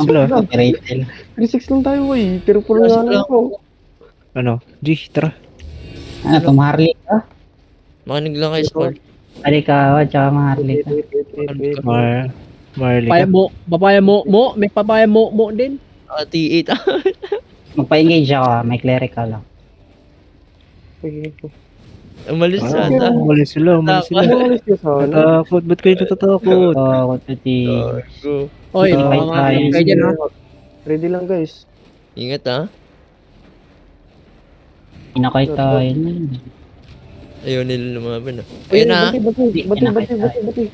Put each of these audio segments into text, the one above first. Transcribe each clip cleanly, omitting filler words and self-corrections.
Sila. Rachel. 3-6 lang tayo eh. Pero puro nga lang ako. Ano? G, tara. Ano, tumharli ka? Makinig lang kayo sa call. Ali ka, tsaka maharli ka. Wait. Marley Papaya ka. mo, may papaya mo din. T8. Magpa-engage ako, may clerical lang. Umalis Ah, ata. umalis sila. Umalis ka sana. Natatakot. Ba't kayo natatakot? Oo, kututi. Go. Oy, Ah, mga kayo dyan ha. Ready lang guys. Ingat ha. Pinakay tayo na. Ayaw nila lumaban. Ayun Ayun na. Bati.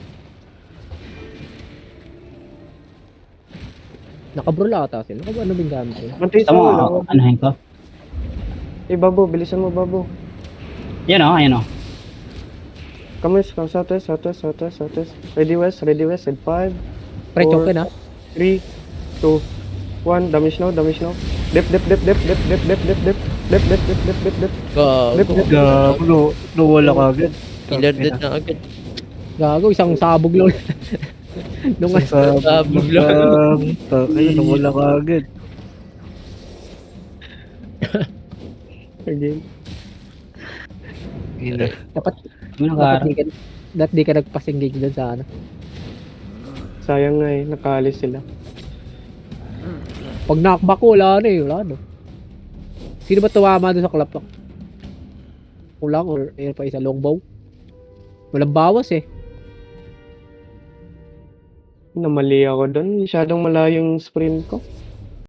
Nakabrol ata sila. Ano bang gamit sila? Bati Gusto sa mo, wala. anuhin ko? Babo, bilisan mo, Babo. Yun o, ayun o. Come southwest. Ready west, in 5, Pre, choke na. 3, 2, 1. Damage now. Dip. Gago. Nawala ka agad. Killer dead na agad. Gago, isang sabog lang. Nung Sabog lang. Ayun, nawala ka agad. Again. Ina. Ano dapat di ka nagpas-engage doon sa ano. Sayang nga eh, nakaalis sila. Pag knockback ko, wala no. Sino ba tumama doon sa klapak? Kulang or air pa isa longbow? Walang bawas eh. Namali ako doon. Masyadong malayo yung sprint ko.